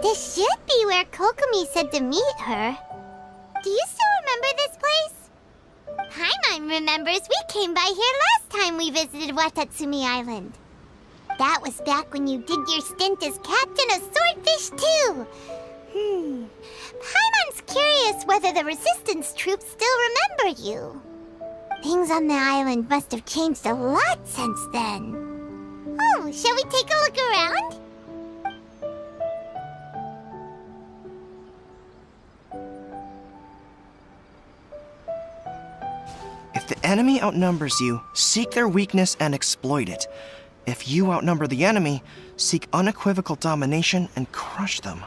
This should be where Kokomi said to meet her. Do you still remember this place? Paimon remembers we came by here last time we visited Watatsumi Island. That was back when you did your stint as captain of Swordfish too. Paimon's curious whether the resistance troops still remember you. Things on the island must have changed a lot since then. Oh, shall we take a look around? If the enemy outnumbers you, seek their weakness and exploit it. If you outnumber the enemy, seek unequivocal domination and crush them.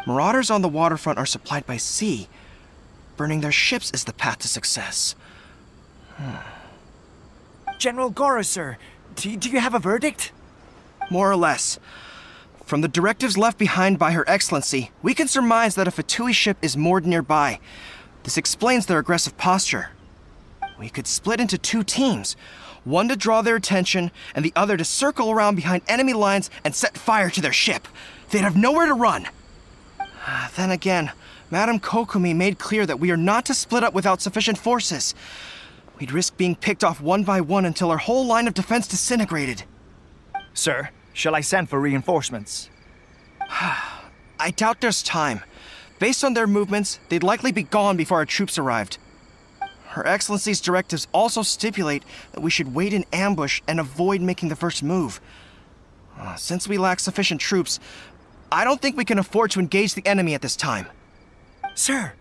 Marauders on the waterfront are supplied by sea. Burning their ships is the path to success. General Goro, sir, do you have a verdict? More or less. From the directives left behind by Her Excellency, we can surmise that a Fatui ship is moored nearby. This explains their aggressive posture. We could split into two teams. One to draw their attention, and the other to circle around behind enemy lines and set fire to their ship. They'd have nowhere to run. Then again, Madame Kokomi made clear that we are not to split up without sufficient forces. We'd risk being picked off one by one until our whole line of defense disintegrated. Sir, shall I send for reinforcements? I doubt there's time. Based on their movements, they'd likely be gone before our troops arrived. Her Excellency's directives also stipulate that we should wait in ambush and avoid making the first move. Since we lack sufficient troops, I don't think we can afford to engage the enemy at this time. Sir,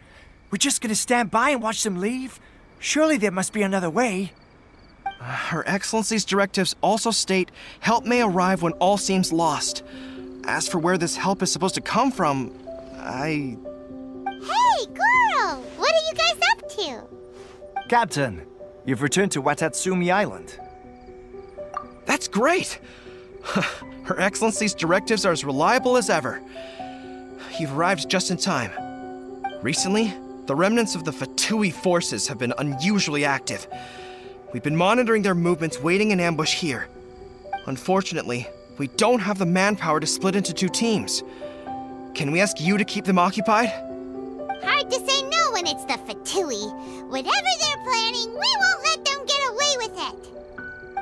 we're just gonna stand by and watch them leave? Surely there must be another way. Her Excellency's directives also state help may arrive when all seems lost. As for where this help is supposed to come from, Hey, Goro! What are you guys up to? Captain, you've returned to Watatsumi Island. That's great! Her Excellency's directives are as reliable as ever. You've arrived just in time. Recently, the remnants of the Fatui forces have been unusually active. We've been monitoring their movements, waiting in ambush here. Unfortunately, we don't have the manpower to split into two teams. Can we ask you to keep them occupied? Hard to say no when it's the Fatui. Whatever they're planning, we won't let them get away with it.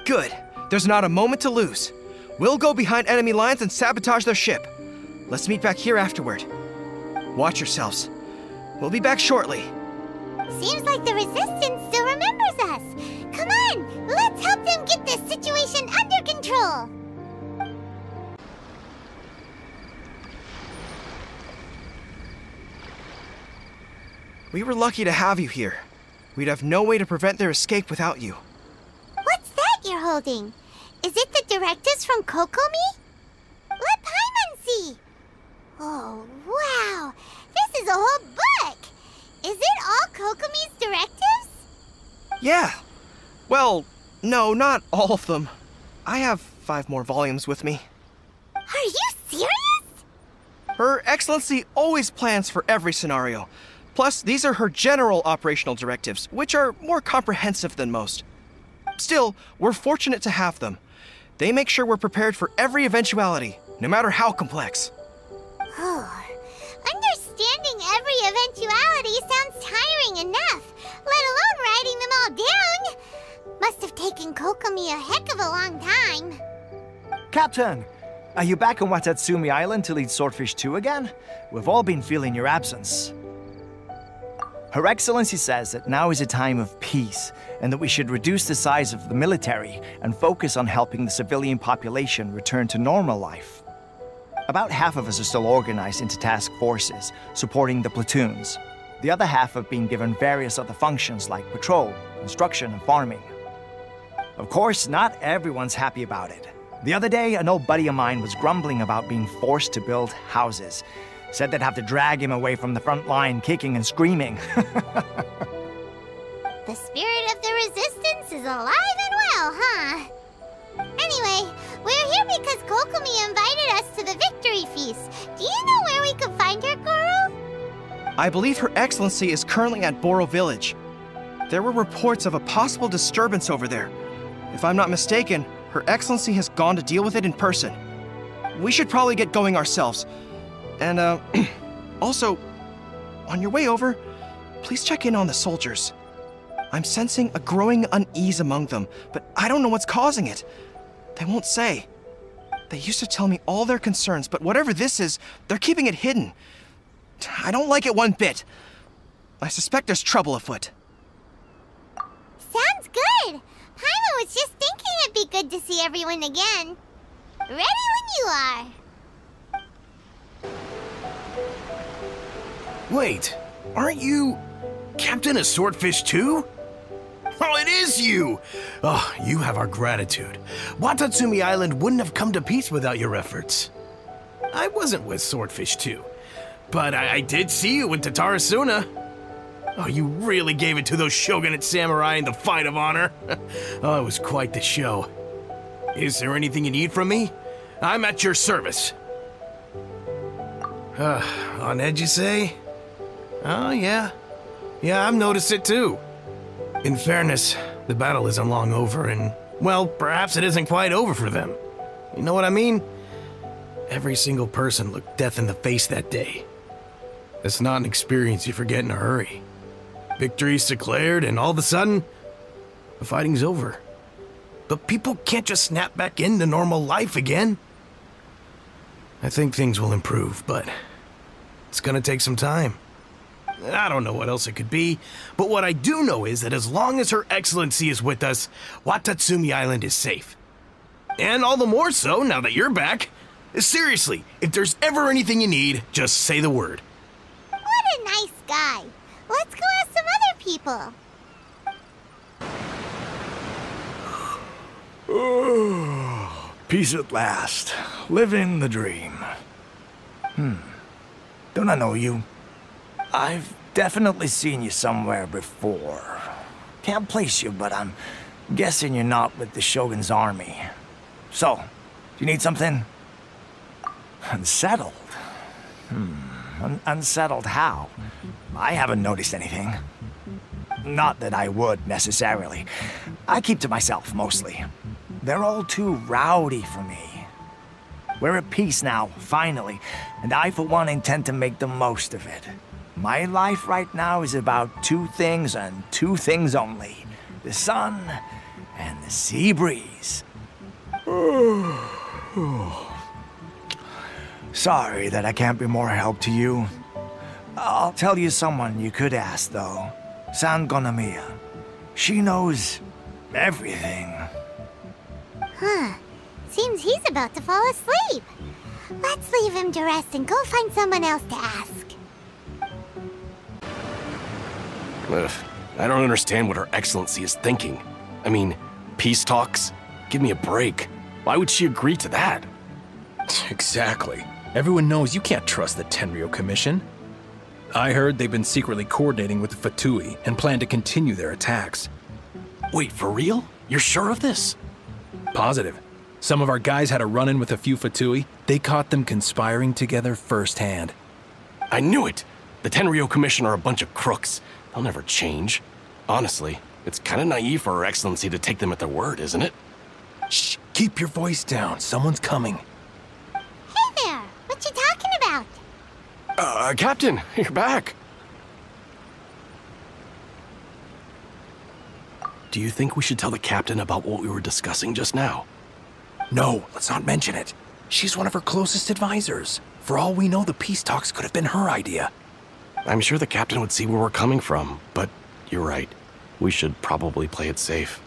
Good. There's not a moment to lose. We'll go behind enemy lines and sabotage their ship. Let's meet back here afterward. Watch yourselves. We'll be back shortly. Seems like the Resistance still remembers us. Come on, let's help them get this situation under control. We were lucky to have you here. We'd have no way to prevent their escape without you. What's that you're holding? Is it the directives from Kokomi? Let Paimon see. Oh, wow. This is a whole book. Is it all Kokomi's directives? Yeah. Well, no, not all of them. I have 5 more volumes with me. Are you serious? Her Excellency always plans for every scenario. Plus, these are her general operational directives, which are more comprehensive than most. Still, we're fortunate to have them. They make sure we're prepared for every eventuality, no matter how complex. Oh, understanding every eventuality sounds tiring enough, let alone writing them all down. Must have taken Kokomi a heck of a long time. Captain, are you back on Watatsumi Island to lead Swordfish 2 again? We've all been feeling your absence. Her Excellency says that now is a time of peace, and that we should reduce the size of the military and focus on helping the civilian population return to normal life. About half of us are still organized into task forces, supporting the platoons. The other half have been given various other functions like patrol, instruction, and farming. Of course, not everyone's happy about it. The other day, an old buddy of mine was grumbling about being forced to build houses. Said they'd have to drag him away from the front line, kicking and screaming. The spirit of the Resistance is alive and well, huh? Anyway, we're here because Kokomi invited us to the Victory Feast. Do you know where we could find her, Goro? I believe Her Excellency is currently at Boro Village. There were reports of a possible disturbance over there. If I'm not mistaken, Her Excellency has gone to deal with it in person. We should probably get going ourselves. And, also, on your way over, please check in on the soldiers. I'm sensing a growing unease among them, but I don't know what's causing it. They won't say. They used to tell me all their concerns, but whatever this is, they're keeping it hidden. I don't like it one bit. I suspect there's trouble afoot. Sounds good. Paimon was just thinking it'd be good to see everyone again. Ready when you are. Wait, aren't you Captain of Swordfish too? Oh, it is you! Oh, you have our gratitude. Watatsumi Island wouldn't have come to peace without your efforts. I wasn't with Swordfish 2, but I did see you in Tatarasuna. Oh, you really gave it to those shogunate samurai in the fight of honor. Oh, it was quite the show. Is there anything you need from me? I'm at your service. On edge, you say? Oh, yeah. Yeah, I've noticed it too. In fairness, the battle isn't long over, and, well, perhaps it isn't quite over for them. You know what I mean? Every single person looked death in the face that day. It's not an experience you forget in a hurry. Victory's declared, and all of a sudden, the fighting's over. But people can't just snap back into normal life again. I think things will improve, but it's gonna take some time. I don't know what else it could be, but what I do know is that as long as Her Excellency is with us, Watatsumi Island is safe. And all the more so now that you're back. Seriously, if there's ever anything you need, just say the word. What a nice guy. Let's go ask some other people. Peace at last. Living the dream. Don't I know you? I've definitely seen you somewhere before. Can't place you, but I'm guessing you're not with the Shogun's army. So, do you need something? Unsettled? Unsettled how? I haven't noticed anything. Not that I would, necessarily. I keep to myself, mostly. They're all too rowdy for me. We're at peace now, finally, and I, for one, intend to make the most of it. My life right now is about two things and two things only. The sun and the sea breeze. Sorry that I can't be more help to you. I'll tell you someone you could ask, though. San Gonamiya. She knows everything. Huh. Seems he's about to fall asleep. Let's leave him to rest and go find someone else to ask. Ugh, I don't understand what Her Excellency is thinking. I mean, peace talks? Give me a break. Why would she agree to that? Exactly. Everyone knows you can't trust the Tenryou Commission. I heard they've been secretly coordinating with the Fatui and plan to continue their attacks. Wait, for real? You're sure of this? Positive. Some of our guys had a run-in with a few Fatui. They caught them conspiring together firsthand. I knew it! The Tenryou Commission are a bunch of crooks. They'll never change. Honestly, it's kind of naive for Her Excellency to take them at their word, isn't it? Shh, keep your voice down. Someone's coming. Hey there! What you talking about? Captain, you're back. Do you think we should tell the captain about what we were discussing just now? No, let's not mention it. She's one of her closest advisors. For all we know, the peace talks could have been her idea. I'm sure the captain would see where we're coming from, but you're right. We should probably play it safe.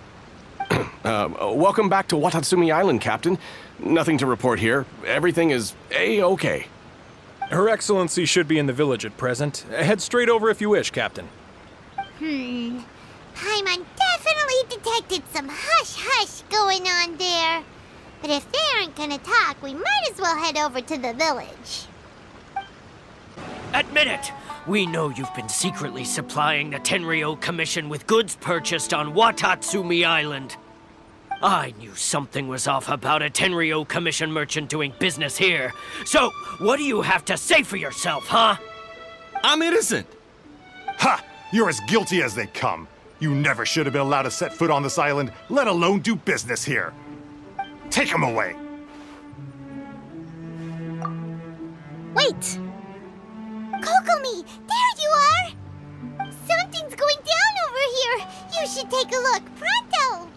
Welcome back to Watatsumi Island, Captain. Nothing to report here. Everything is A-okay. Her Excellency should be in the village at present. Head straight over if you wish, Captain. Paimon definitely detected some hush-hush going on there. But if they aren't gonna talk, we might as well head over to the village. Admit it! We know you've been secretly supplying the Tenryou Commission with goods purchased on Watatsumi Island. I knew something was off about a Tenryou Commission merchant doing business here. So, what do you have to say for yourself, huh? I'm innocent! Ha! You're as guilty as they come. You never should have been allowed to set foot on this island, let alone do business here. Take him away! Wait! Wait! Kokomi, there you are! Something's going down over here! You should take a look, pronto!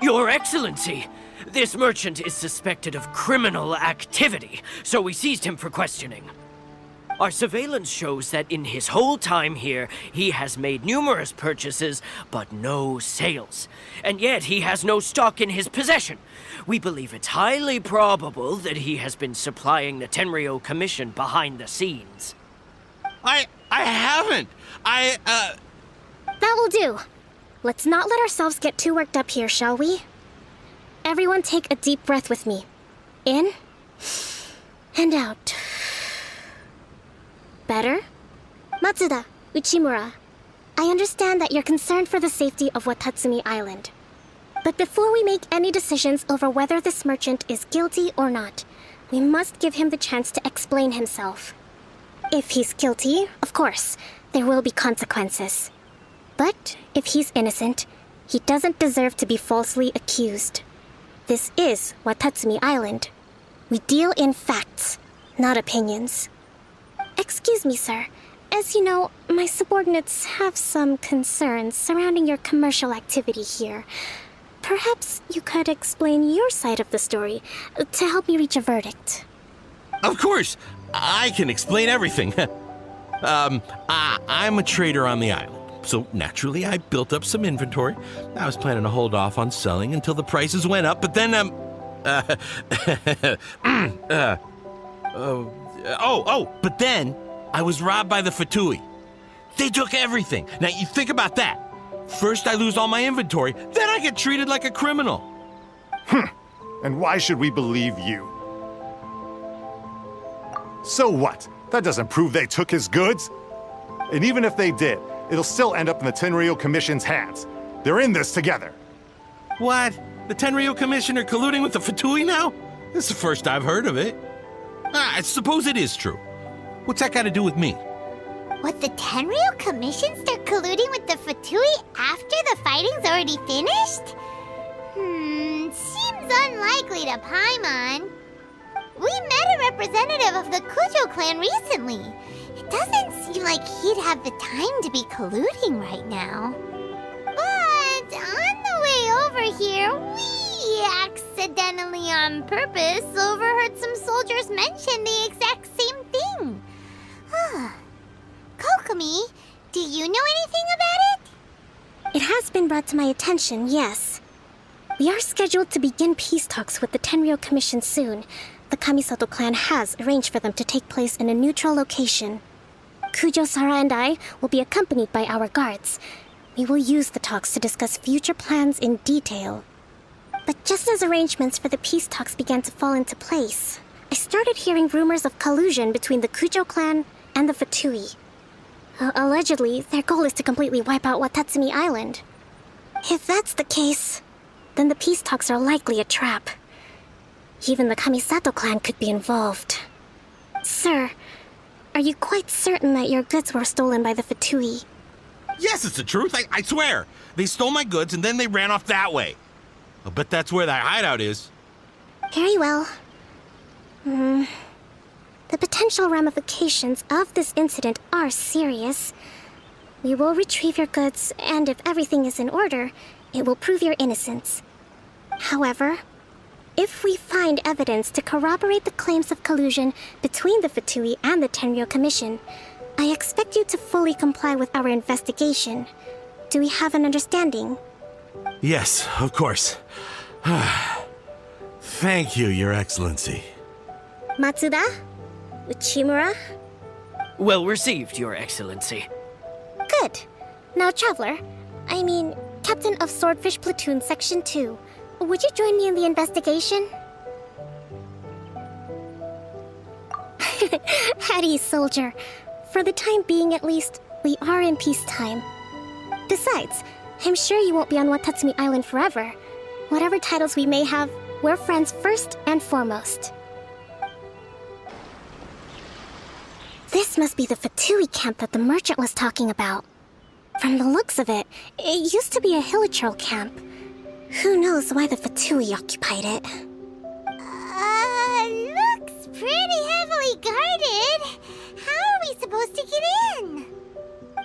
Your Excellency! This merchant is suspected of criminal activity, so we seized him for questioning. Our surveillance shows that in his whole time here, he has made numerous purchases, but no sales. And yet he has no stock in his possession. We believe it's highly probable that he has been supplying the Tenryou Commission behind the scenes. I haven't! That will do. Let's not let ourselves get too worked up here, shall we? Everyone take a deep breath with me. In and out. Better? Matsuda, Uchimura, I understand that you're concerned for the safety of Watatsumi Island. But before we make any decisions over whether this merchant is guilty or not, we must give him the chance to explain himself. If he's guilty, of course, there will be consequences. But if he's innocent, he doesn't deserve to be falsely accused. This is Watatsumi Island. We deal in facts, not opinions. Excuse me, sir. As you know, my subordinates have some concerns surrounding your commercial activity here. Perhaps you could explain your side of the story to help me reach a verdict. Of course! I can explain everything. I'm a trader on the island, so naturally I built up some inventory. I was planning to hold off on selling until the prices went up, but then, but then I was robbed by the Fatui. They took everything. Now you think about that. First I lose all my inventory, then I get treated like a criminal. And why should we believe you? So what? That doesn't prove they took his goods. And even if they did, it'll still end up in the Tenryou Commission's hands. They're in this together. What? The Tenryou Commission are colluding with the Fatui now? This is the first I've heard of it. I suppose it is true. What's that got to do with me? What, the Tenryou Commission start colluding with the Fatui after the fighting's already finished? Seems unlikely to Paimon. We met a representative of the КУДЗÖ clan recently. It doesn't seem like he'd have the time to be colluding right now. But on the way over here, we accidentally on purpose overheard some soldiers mention the exact same thing. Kokomi, do you know anything about it? It has been brought to my attention, yes. We are scheduled to begin peace talks with the Tenryou Commission soon. The Kamisato clan has arranged for them to take place in a neutral location. КУДЗÖ, SARA, and I will be accompanied by our guards. We will use the talks to discuss future plans in detail. But just as arrangements for the peace talks began to fall into place, I started hearing rumors of collusion between the КУДЗÖ clan and the Fatui. Allegedly, their goal is to completely wipe out Watatsumi Island. If that's the case, then the peace talks are likely a trap. Even the Kamisato clan could be involved. Sir, are you quite certain that your goods were stolen by the Fatui? Yes, it's the truth. I swear. They stole my goods and then they ran off that way. I'll bet that's where that hideout is. Very well. The potential ramifications of this incident are serious. We will retrieve your goods, and if everything is in order, it will prove your innocence. However, if we find evidence to corroborate the claims of collusion between the Fatui and the Tenryou Commission, I expect you to fully comply with our investigation. Do we have an understanding? Yes, of course. Thank you, Your Excellency. Matsuda? Uchimura? Well received, Your Excellency. Good. Now, Traveler, Captain of Swordfish Platoon Section 2, would you join me in the investigation? At ease, soldier. For the time being, at least, we are in peacetime. Besides, I'm sure you won't be on Watatsumi Island forever. Whatever titles we may have, we're friends first and foremost. This must be the Fatui camp that the merchant was talking about. From the looks of it, it used to be a hilichurl camp. Who knows why the Fatui occupied it? Looks pretty heavily guarded.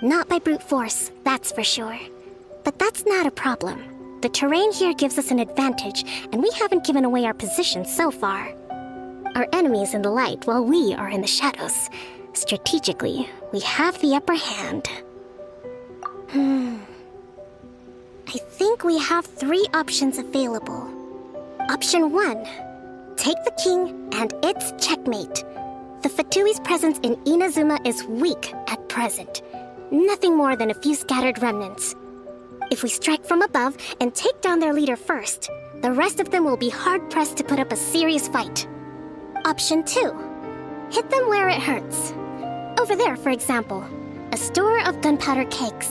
Not by brute force, that's for sure. But that's not a problem. The terrain here gives us an advantage, and we haven't given away our position so far. Our enemy is in the light, while we are in the shadows. Strategically, we have the upper hand. I think we have 3 options available. Option 1. Take the king, and it's checkmate. The Fatui's presence in Inazuma is weak at present. Nothing more than a few scattered remnants. If we strike from above and take down their leader first, the rest of them will be hard-pressed to put up a serious fight. Option 2. Hit them where it hurts. Over there, for example, a store of gunpowder cakes.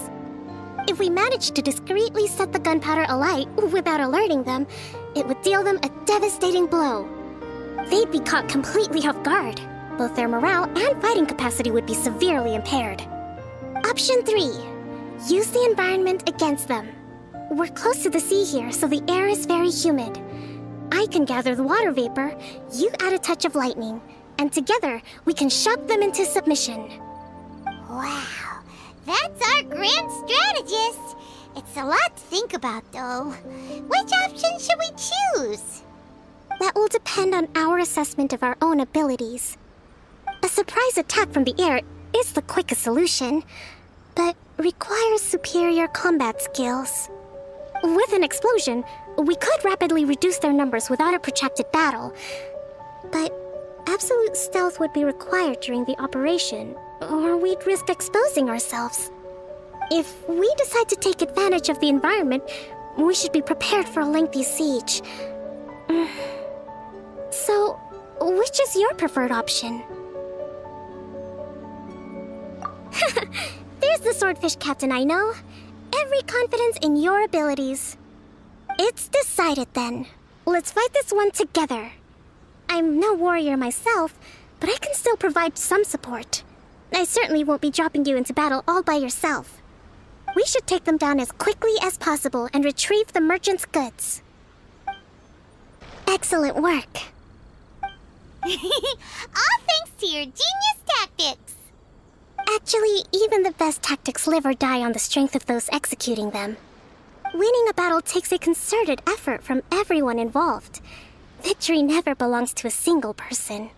If we manage to discreetly set the gunpowder alight without alerting them, it would deal them a devastating blow. They'd be caught completely off guard. Both their morale and fighting capacity would be severely impaired. Option 3. Use the environment against them. We're close to the sea here, so the air is very humid. I can gather the water vapor, you add a touch of lightning, and together we can shock them into submission. Wow, that's our grand strategist. It's a lot to think about, though. Which option should we choose? That will depend on our assessment of our own abilities. A surprise attack from the air is the quickest solution, but requires superior combat skills. With an explosion, we could rapidly reduce their numbers without a protracted battle, but absolute stealth would be required during the operation, or we'd risk exposing ourselves. If we decide to take advantage of the environment, we should be prepared for a lengthy siege. So, which is your preferred option? There's the swordfish captain I know. Every confidence in your abilities. It's decided then. Let's fight this one together. I'm no warrior myself, but I can still provide some support. I certainly won't be dropping you into battle all by yourself. We should take them down as quickly as possible and retrieve the merchant's goods. Excellent work. All thanks to your genius tactics. Actually, even the best tactics live or die on the strength of those executing them. Winning a battle takes a concerted effort from everyone involved. Victory never belongs to a single person.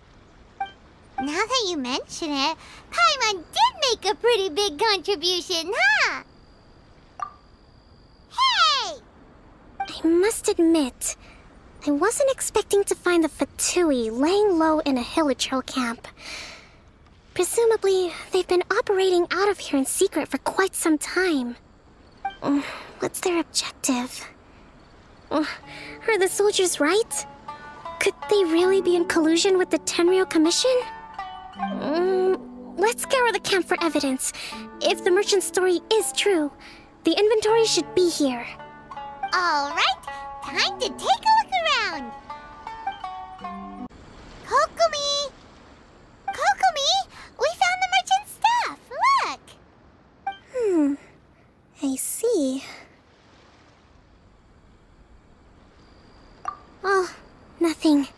Now that you mention it, Paimon did make a pretty big contribution, huh? Hey! I must admit, I wasn't expecting to find the Fatui laying low in a Hilichurl camp. Presumably, they've been operating out of here in secret for quite some time. What's their objective? Are the soldiers right? Could they really be in collusion with the Tenryou Commission? Let's scour the camp for evidence. If the merchant's story is true, the inventory should be here. All right, time to take a look around. Kokomi! Kokomi! We found the merchant's stuff! Look! I see. Oh, nothing.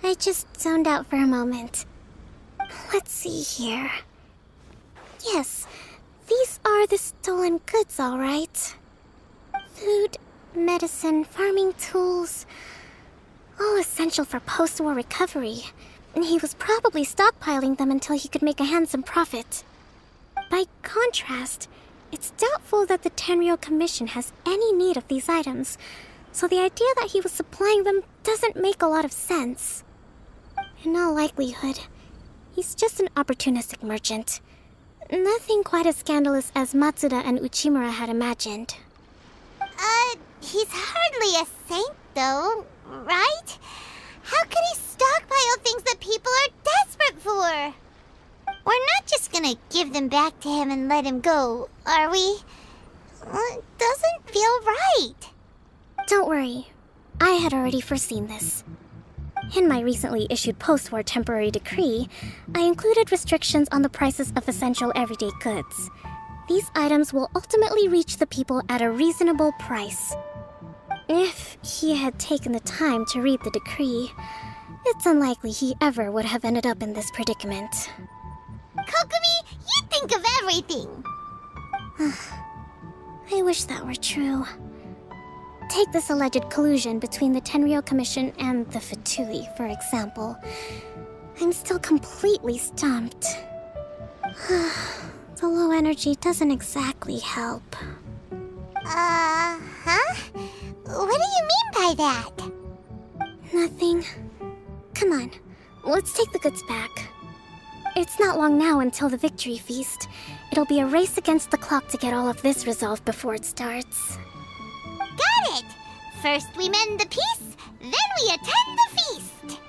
I just zoned out for a moment. Let's see here. Yes, these are the stolen goods, all right. Food, medicine, farming tools. All essential for post-war recovery. And he was probably stockpiling them until he could make a handsome profit. By contrast, it's doubtful that the Tenryou Commission has any need of these items, so the idea that he was supplying them doesn't make a lot of sense. In all likelihood, he's just an opportunistic merchant. Nothing quite as scandalous as Matsuda and Uchimura had imagined. He's hardly a saint, though, right? How could he stockpile things that people are desperate for? We're not just gonna give them back to him and let him go, are we? It doesn't feel right. Don't worry. I had already foreseen this. In my recently issued post-war temporary decree, I included restrictions on the prices of essential everyday goods. These items will ultimately reach the people at a reasonable price. If he had taken the time to read the decree, it's unlikely he ever would have ended up in this predicament. Kokomi, you think of everything! I wish that were true. Take this alleged collusion between the Tenryou Commission and the Fatui, for example. I'm still completely stumped. The low energy doesn't exactly help. Huh? What do you mean by that? Nothing. Come on, let's take the goods back. It's not long now until the victory feast. It'll be a race against the clock to get all of this resolved before it starts. Got it! First we mend the peace, then we attend the feast!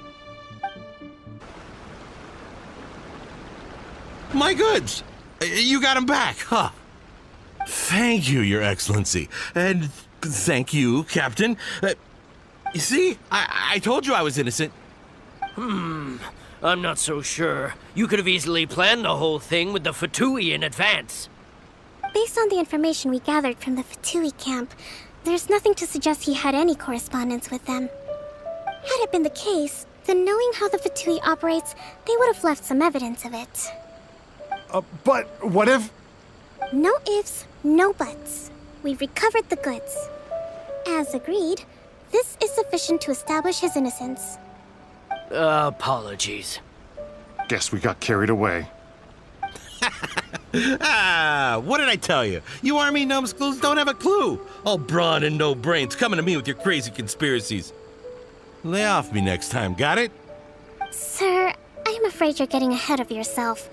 My goods! You got them back, huh? Thank you, Your Excellency. And thank you, Captain. You see, I told you I was innocent. I'm not so sure. You could have easily planned the whole thing with the Fatui in advance. Based on the information we gathered from the Fatui camp, there's nothing to suggest he had any correspondence with them. Had it been the case, then knowing how the Fatui operates, they would have left some evidence of it. But what if... No ifs, no buts. We've recovered the goods. As agreed, this is sufficient to establish his innocence. Apologies. Guess we got carried away. What did I tell you? You army numbskulls don't have a clue. All brawn and no brains coming to me with your crazy conspiracies. Lay off me next time, got it? Sir, I'm afraid you're getting ahead of yourself.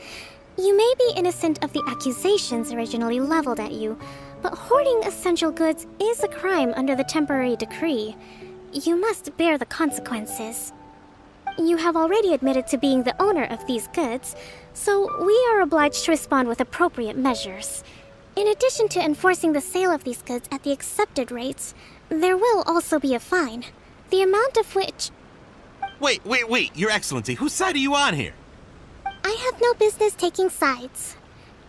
You may be innocent of the accusations originally leveled at you, but hoarding essential goods is a crime under the temporary decree. You must bear the consequences. You have already admitted to being the owner of these goods, so we are obliged to respond with appropriate measures. In addition to enforcing the sale of these goods at the accepted rates, there will also be a fine, the amount of which... Wait, Your Excellency, whose side are you on here? I have no business taking sides.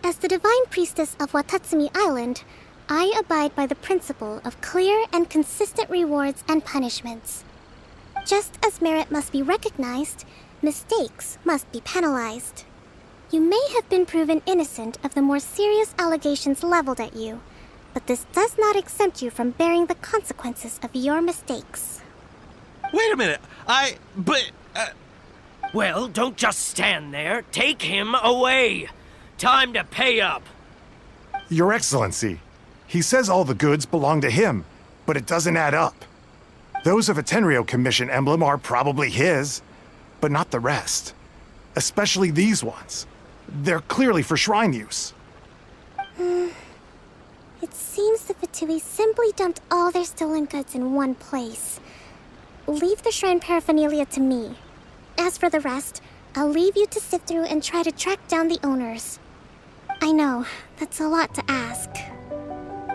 As the Divine Priestess of Watatsumi Island, I abide by the principle of clear and consistent rewards and punishments. Just as merit must be recognized, mistakes must be penalized. You may have been proven innocent of the more serious allegations leveled at you, but this does not exempt you from bearing the consequences of your mistakes. Wait a minute, Well, don't just stand there. Take him away. Time to pay up. Your Excellency, he says all the goods belong to him, but it doesn't add up. Those of a Tenryou Commission emblem are probably his, but not the rest. Especially these ones. They're clearly for shrine use. It seems the Fatui simply dumped all their stolen goods in one place. Leave the shrine paraphernalia to me. As for the rest, I'll leave you to sift through and try to track down the owners. I know, that's a lot to ask.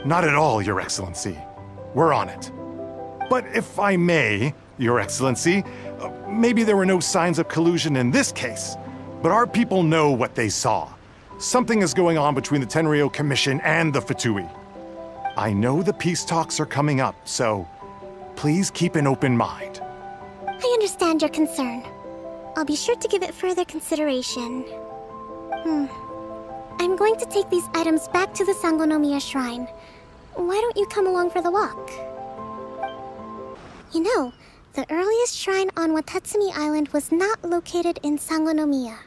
Not at all, Your Excellency. We're on it. But if I may, Your Excellency, maybe there were no signs of collusion in this case, but our people know what they saw. Something is going on between the Tenryou Commission and the Fatui. I know the peace talks are coming up, so please keep an open mind. I understand your concern. I'll be sure to give it further consideration. I'm going to take these items back to the Sangonomiya Shrine. Why don't you come along for the walk? You know, the earliest shrine on Watatsumi Island was not located in Sangonomiya.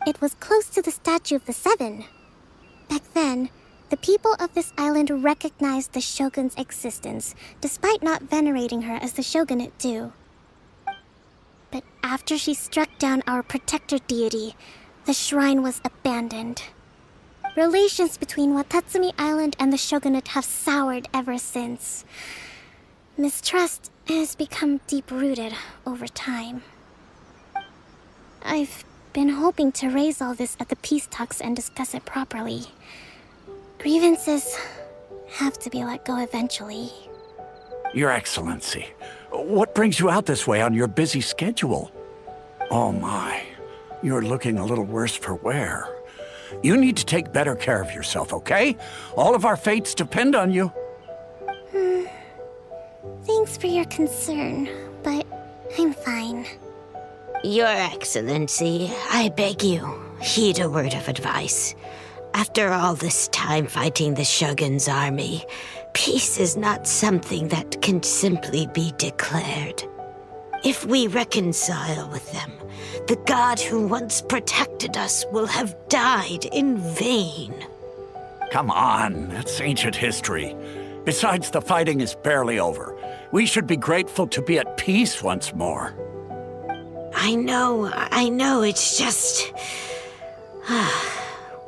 It was close to the Statue of the Seven. Back then, the people of this island recognized the shogun's existence, despite not venerating her as the shogunate do. But after she struck down our protector deity, the shrine was abandoned. Relations between Watatsumi Island and the shogunate have soured ever since. Mistrust has become deep-rooted over time. I've been hoping to raise all this at the peace talks and discuss it properly. Grievances have to be let go eventually. Your Excellency, what brings you out this way on your busy schedule? Oh my, you're looking a little worse for wear. You need to take better care of yourself, okay? All of our fates depend on you. Thanks for your concern, but I'm fine. Your Excellency, I beg you, heed a word of advice. After all this time fighting the Shogun's army, peace is not something that can simply be declared. If we reconcile with them, the god who once protected us will have died in vain. Come on, that's ancient history. Besides, the fighting is barely over. We should be grateful to be at peace once more. I know, it's just...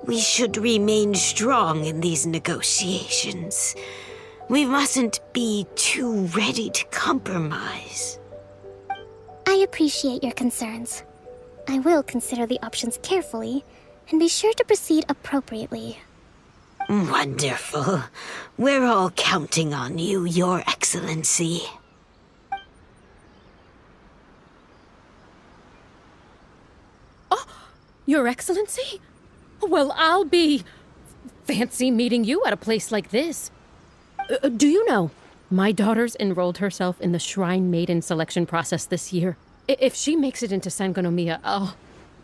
we should remain strong in these negotiations. We mustn't be too ready to compromise. I appreciate your concerns. I will consider the options carefully and be sure to proceed appropriately. Wonderful. We're all counting on you, Your Excellency. Oh, Your Excellency? Well, I'll be... fancy meeting you at a place like this. Do you know, my daughter's enrolled herself in the Shrine Maiden selection process this year. If she makes it into Sangonomiya,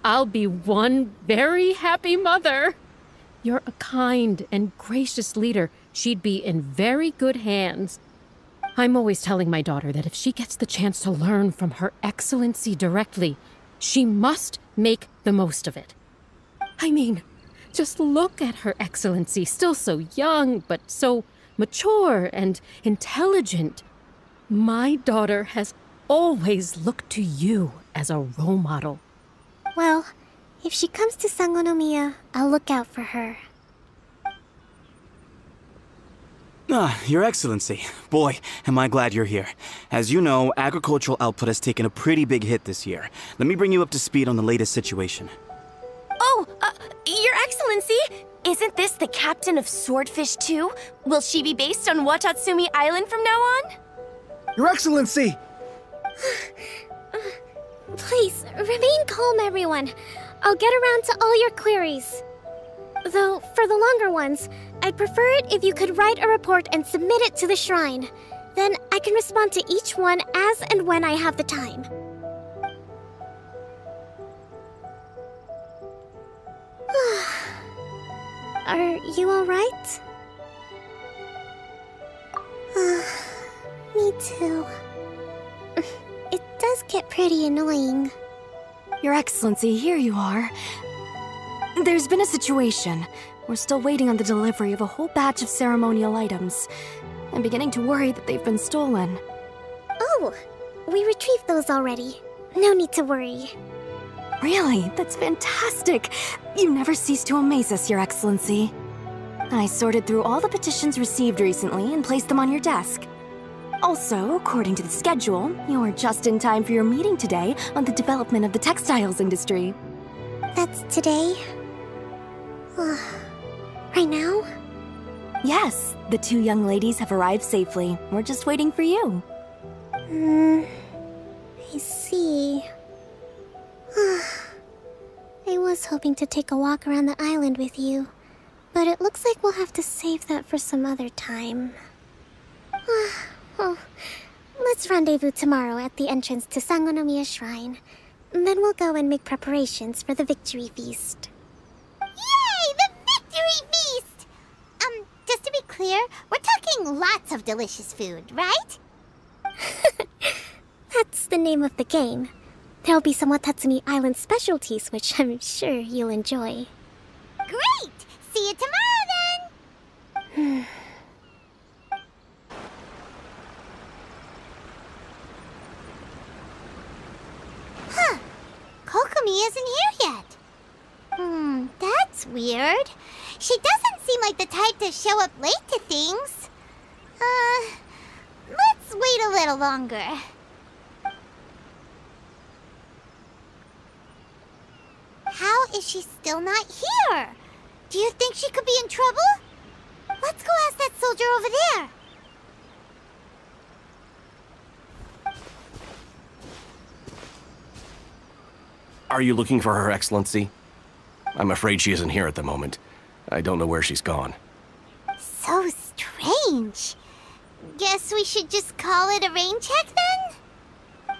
I'll be one very happy mother. You're a kind and gracious leader. She'd be in very good hands. I'm always telling my daughter that if she gets the chance to learn from Her Excellency directly, she must make the most of it. I mean, just look at Her Excellency, still so young, but so mature and intelligent. My daughter has always looked to you as a role model. Well, if she comes to Sangonomiya, I'll look out for her. Your Excellency. Boy, am I glad you're here. As you know, agricultural output has taken a pretty big hit this year. Let me bring you up to speed on the latest situation. Oh, Your Excellency! Isn't this the captain of Swordfish 2? Will she be based on Watatsumi Island from now on? Your Excellency! Please, remain calm, everyone. I'll get around to all your queries. Though, for the longer ones, I'd prefer it if you could write a report and submit it to the shrine. Then I can respond to each one as and when I have the time. Are you alright? Me too. It does get pretty annoying. Your Excellency, here you are. There's been a situation. We're still waiting on the delivery of a whole batch of ceremonial items. I'm beginning to worry that they've been stolen. Oh, we retrieved those already. No need to worry. Really? That's fantastic! You never cease to amaze us, Your Excellency. I sorted through all the petitions received recently and placed them on your desk. Also, according to the schedule, you're just in time for your meeting today on the development of the textiles industry. That's today? Right now? Yes, the two young ladies have arrived safely. We're just waiting for you. I see. I was hoping to take a walk around the island with you, but it looks like we'll have to save that for some other time. Well, let's rendezvous tomorrow at the entrance to Sangonomiya Shrine. Then we'll go and make preparations for the victory feast. Yay! The victory feast! Just to be clear, we're talking lots of delicious food, right? That's the name of the game. There'll be some Watatsumi Island specialties, which I'm sure you'll enjoy. Great! See you tomorrow, then! Huh. Kokomi isn't here yet. That's weird. She doesn't seem like the type to show up late to things. Let's wait a little longer. How is she still not here? Do you think she could be in trouble? Let's go ask that soldier over there. Are you looking for Her Excellency? I'm afraid she isn't here at the moment. I don't know where she's gone. So strange. Guess we should just call it a rain check then?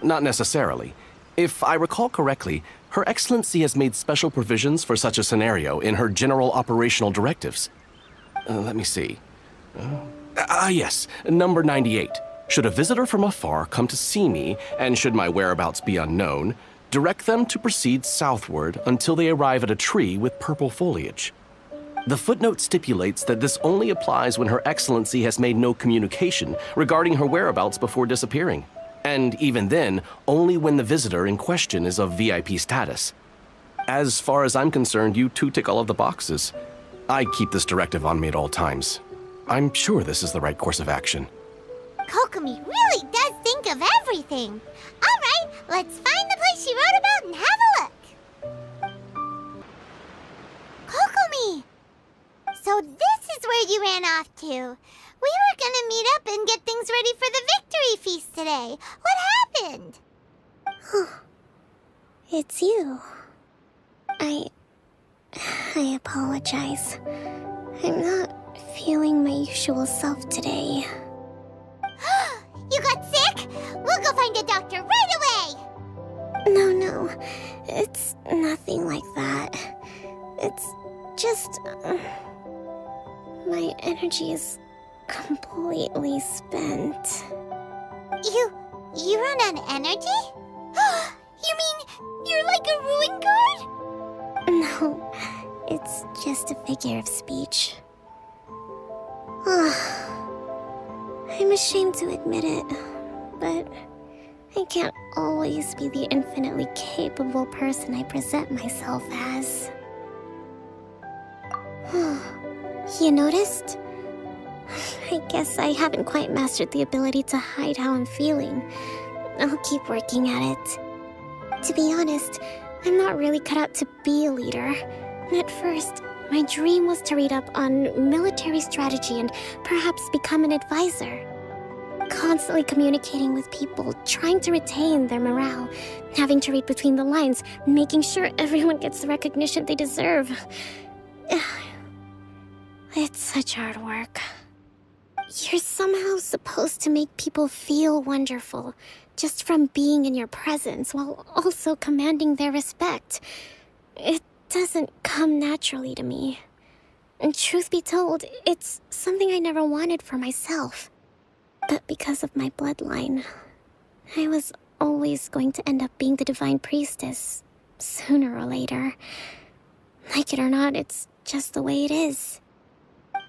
Not necessarily. If I recall correctly, Her Excellency has made special provisions for such a scenario in her general operational directives. Let me see. Yes, number 98. Should a visitor from afar come to see me, and should my whereabouts be unknown, direct them to proceed southward until they arrive at a tree with purple foliage. The footnote stipulates that this only applies when Her Excellency has made no communication regarding her whereabouts before disappearing. And even then, only when the visitor in question is of VIP status. As far as I'm concerned, you two tick all of the boxes. I keep this directive on me at all times. I'm sure this is the right course of action. Kokomi really does think of everything. All right, let's find the place she wrote about and have a look. Kokomi! So this is where you ran off to. We were gonna meet up and get things ready for the victory feast today. What happened? It's you. I apologize. I'm not feeling my usual self today. You got sick? We'll go find a doctor right away! No. It's nothing like that. It's just... my energy is completely spent. You run on energy? You mean you're like a ruin guard? No, it's just a figure of speech. I'm ashamed to admit it, but I can't always be the infinitely capable person I present myself as. You noticed? I guess I haven't quite mastered the ability to hide how I'm feeling. I'll keep working at it. To be honest, I'm not really cut out to be a leader. At first, my dream was to read up on military strategy and perhaps become an advisor. Constantly communicating with people, trying to retain their morale, having to read between the lines, making sure everyone gets the recognition they deserve. It's such hard work. You're somehow supposed to make people feel wonderful, just from being in your presence, while also commanding their respect. It doesn't come naturally to me. And truth be told, it's something I never wanted for myself. But because of my bloodline, I was always going to end up being the Divine Priestess, sooner or later. Like it or not, it's just the way it is.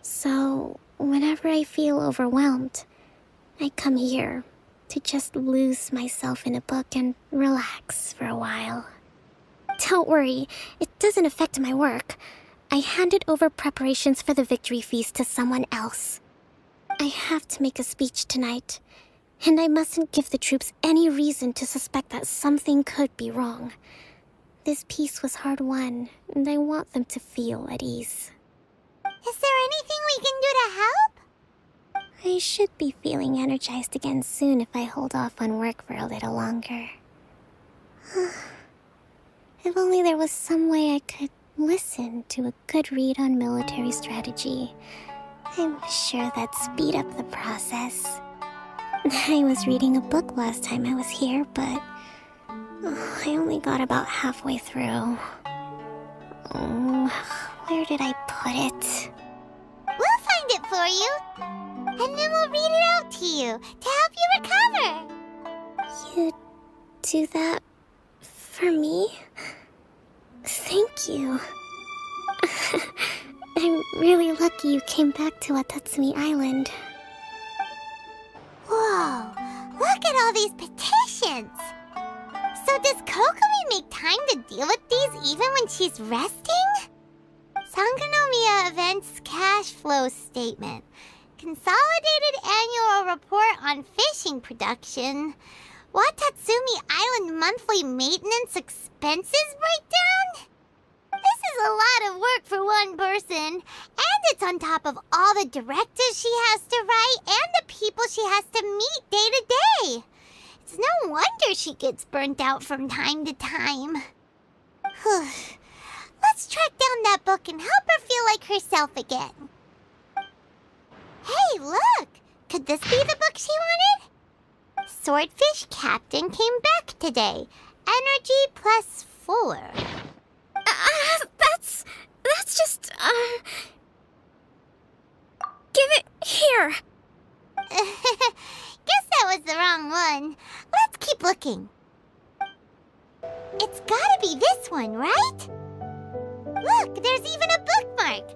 So, whenever I feel overwhelmed, I come here to just lose myself in a book and relax for a while. Don't worry, it doesn't affect my work. I handed over preparations for the victory feast to someone else. I have to make a speech tonight, and I mustn't give the troops any reason to suspect that something could be wrong. This peace was hard-won, and I want them to feel at ease. Is there anything we can do to help? I should be feeling energized again soon if I hold off on work for a little longer. If only there was some way I could listen to a good read on military strategy. I'm sure that'd speed up the process. I was reading a book last time I was here, but I only got about halfway through. Where did I put it? We'll find it for you, and then we'll read it out to you to help you recover. You do that for me? Thank you. I'm really lucky you came back to Watatsumi Island. Whoa, look at all these petitions. So does Kokomi make time to deal with these even when she's resting? Sangonomiya Events Cash Flow Statement. Consolidated Annual Report on Fishing Production. Watatsumi Island Monthly Maintenance Expenses Breakdown? This is a lot of work for one person, and it's on top of all the directives she has to write and the people she has to meet day to day. It's no wonder she gets burnt out from time to time. Let's track down that book and help her feel like herself again. Hey, look! Could this be the book she wanted? Swordfish Captain came back today. Energy plus 4 before. That's just, Give it here. Guess that was the wrong one. Let's keep looking. It's gotta be this one, right? Look, there's even a bookmark.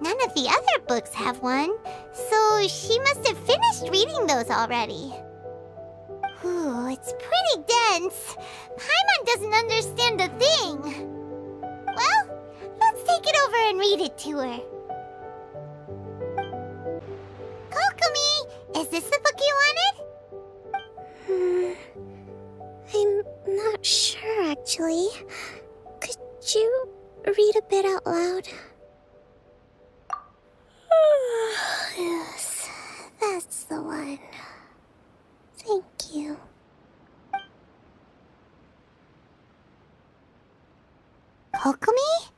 None of the other books have one, so she must have finished reading those already. Ooh, it's pretty dense. Paimon doesn't understand a thing. Well, let's take it over and read it to her. Kokomi, is this the book you wanted? I'm not sure, actually. Could you read a bit out loud? Yes, that's the one. Thank you. Kokomi?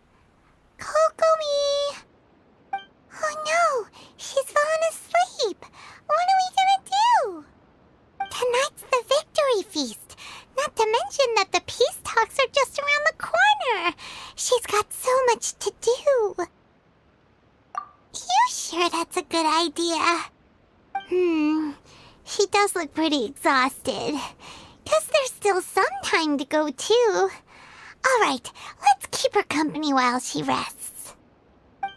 Kokomi! Oh no, she's fallen asleep. What are we gonna do? Tonight's the victory feast. Not to mention that the peace talks are just around the corner. She's got so much to do. You sure that's a good idea? She does look pretty exhausted. Guess there's still some time to go too. Alright, let's keep her company while she rests.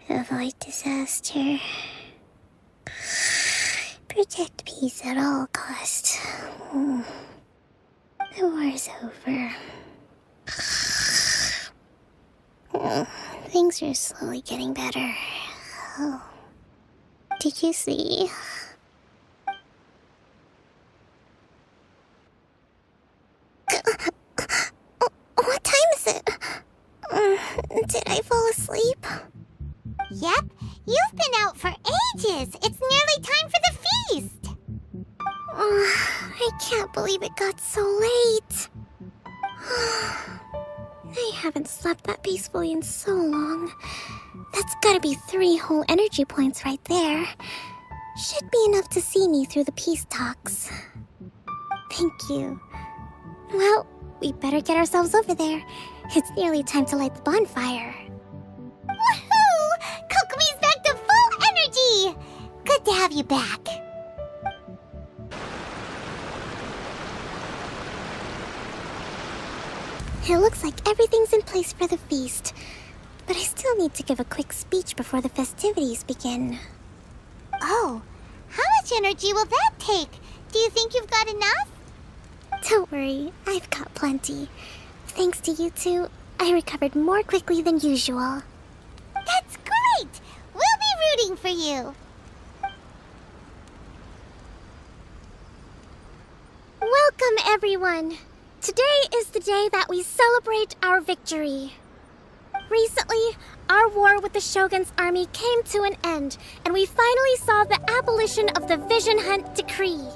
Avoid disaster. Protect peace at all costs. The war's over. Things are slowly getting better. Oh. Did you see? What time is it? Did I fall asleep? Yep, you've been out for ages. It's nearly time for the feast. I can't believe it got so late. I haven't slept that peacefully in so long. That's gotta be 3 whole energy points right there. Should be enough to see me through the peace talks. Thank you. Well, we better get ourselves over there. It's nearly time to light the bonfire. Woohoo! Kokomi's back to full energy! Good to have you back. It looks like everything's in place for the feast. But I still need to give a quick speech before the festivities begin. Oh, how much energy will that take? Do you think you've got enough? Don't worry, I've got plenty. Thanks to you two, I recovered more quickly than usual. That's great! We'll be rooting for you. Welcome, everyone. Today is the day that we celebrate our victory. Recently, our war with the Shogun's army came to an end, and we finally saw the abolition of the Vision Hunt Decree.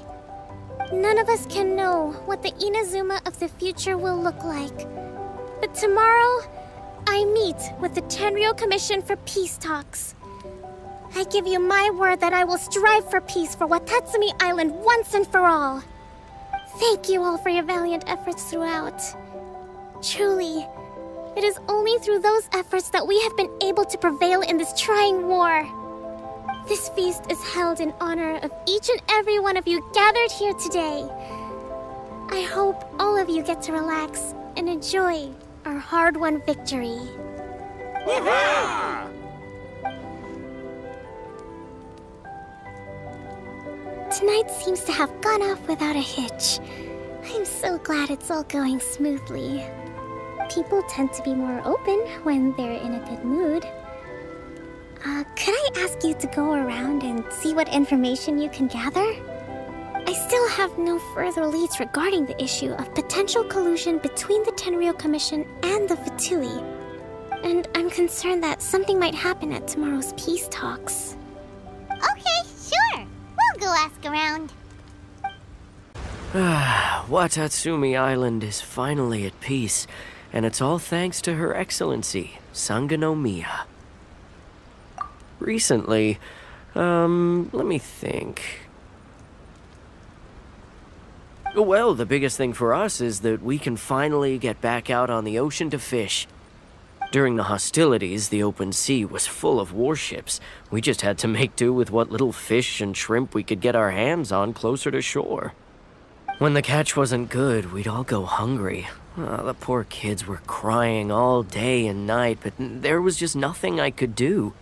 None of us can know what the Inazuma of the future will look like. But tomorrow, I meet with the Tenryou Commission for peace talks. I give you my word that I will strive for peace for Watatsumi Island once and for all. Thank you all for your valiant efforts throughout. Truly, it is only through those efforts that we have been able to prevail in this trying war. This feast is held in honor of each and every one of you gathered here today. I hope all of you get to relax and enjoy our hard-won victory. Tonight seems to have gone off without a hitch. I'm so glad it's all going smoothly. People tend to be more open when they're in a good mood. Could I ask you to go around and see what information you can gather? I still have no further leads regarding the issue of potential collusion between the Tenryou Commission and the Fatui. And I'm concerned that something might happen at tomorrow's peace talks. Okay, sure. We'll go ask around. Watatsumi Island is finally at peace, and it's all thanks to Her Excellency, Sangonomiya. Recently, let me think. Well, the biggest thing for us is that we can finally get back out on the ocean to fish. During the hostilities, the open sea was full of warships. We just had to make do with what little fish and shrimp we could get our hands on closer to shore. When the catch wasn't good, we'd all go hungry. The poor kids were crying all day and night, but there was just nothing I could do.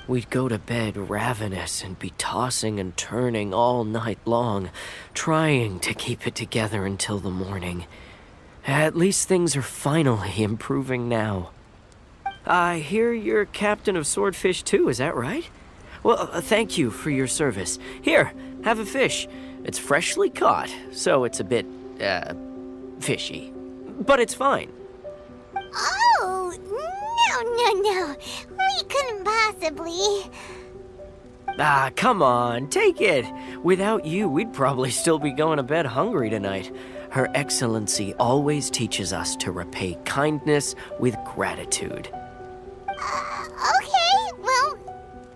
We'd go to bed ravenous and be tossing and turning all night long, trying to keep it together until the morning. At least things are finally improving now. I hear you're captain of Swordfish too, is that right? Well, thank you for your service. Here, have a fish. It's freshly caught, so it's a bit, fishy. But it's fine. Oh, no. We couldn't possibly. Come on, take it. Without you, we'd probably still be going to bed hungry tonight. Her Excellency always teaches us to repay kindness with gratitude. Okay, well,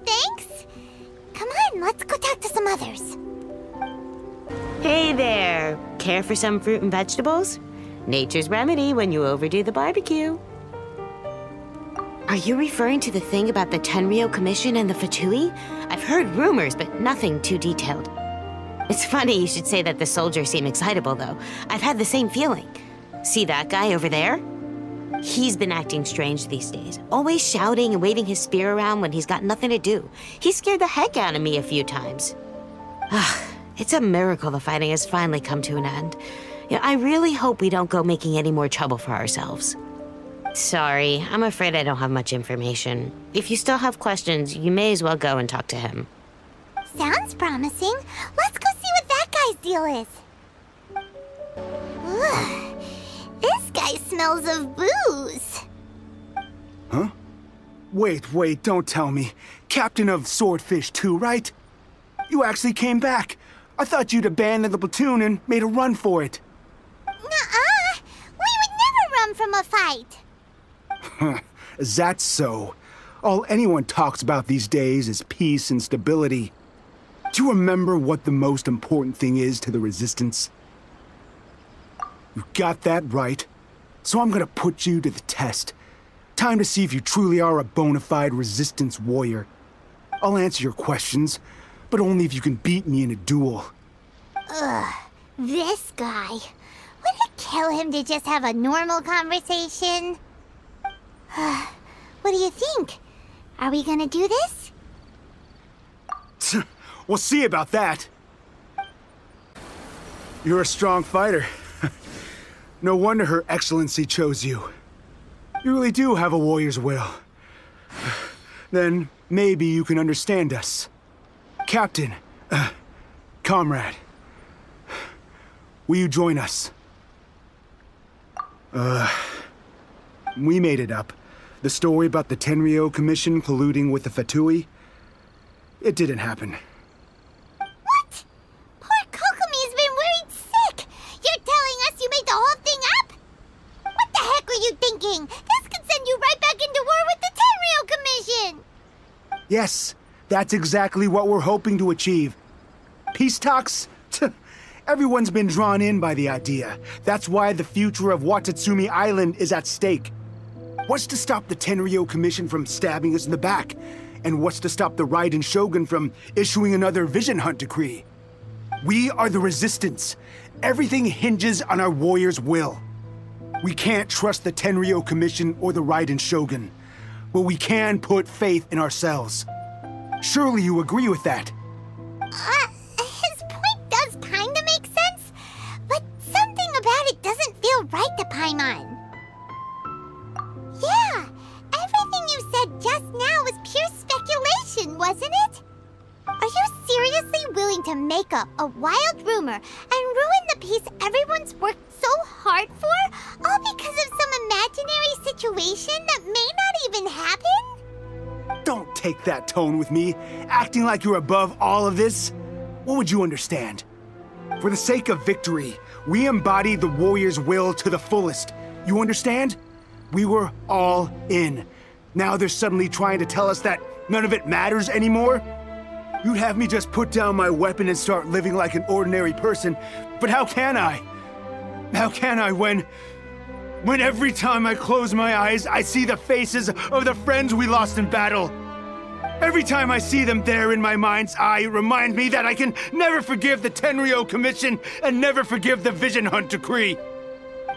thanks. Come on, let's go talk to some others. Hey there. Care for some fruit and vegetables? Nature's remedy when you overdo the barbecue. Are you referring to the thing about the Tenryou Commission and the Fatui? I've heard rumors, but nothing too detailed. It's funny you should say that the soldiers seem excitable, though. I've had the same feeling. See that guy over there? He's been acting strange these days, always shouting and waving his spear around when he's got nothing to do. He scared the heck out of me a few times. It's a miracle the fighting has finally come to an end. I really hope we don't go making any more trouble for ourselves. Sorry, I'm afraid I don't have much information. If you still have questions, you may as well go and talk to him. Sounds promising. Let's go see what that guy's deal is. Ugh, this guy smells of booze. Huh? Wait, don't tell me. Captain of Swordfish too, right? You actually came back. I thought you'd abandoned the platoon and made a run for it. Nuh-uh. We would never run from a fight. Is that so? All anyone talks about these days is peace and stability. Do you remember what the most important thing is to the Resistance? You got that right. So I'm gonna put you to the test. Time to see if you truly are a bona fide Resistance warrior. I'll answer your questions, but only if you can beat me in a duel. Ugh, this guy. Would it kill him to just have a normal conversation? What do you think? Are we gonna do this? We'll see about that. You're a strong fighter. No wonder Her Excellency chose you. You really do have a warrior's will. Then maybe you can understand us. Captain, comrade, will you join us? We made it up. The story about the Tenryou Commission colluding with the Fatui, it didn't happen. What? Poor Kokomi's been worried sick. You're telling us you made the whole thing up? What the heck were you thinking? This could send you right back into war with the Tenryou Commission. Yes, that's exactly what we're hoping to achieve. Peace talks? Everyone's been drawn in by the idea. That's why the future of Watatsumi Island is at stake. What's to stop the Tenryou Commission from stabbing us in the back? And what's to stop the Raiden Shogun from issuing another Vision Hunt decree? We are the Resistance. Everything hinges on our warrior's will. We can't trust the Tenryou Commission or the Raiden Shogun, but we can put faith in ourselves. Surely you agree with that? His point does kinda make sense, but something about it doesn't feel right to Paimon. Yeah, everything you said just now was pure speculation, wasn't it? Are you seriously willing to make up a wild rumor and ruin the peace everyone's worked so hard for, all because of some imaginary situation that may not even happen? Don't take that tone with me, acting like you're above all of this. What would you understand? For the sake of victory, we embody the warrior's will to the fullest. You understand? We were all in. Now they're suddenly trying to tell us that none of it matters anymore? You'd have me just put down my weapon and start living like an ordinary person, but how can I? How can I when every time I close my eyes, I see the faces of the friends we lost in battle? Every time I see them there in my mind's eye, it reminds me that I can never forgive the Tenryou Commission and never forgive the Vision Hunt Decree.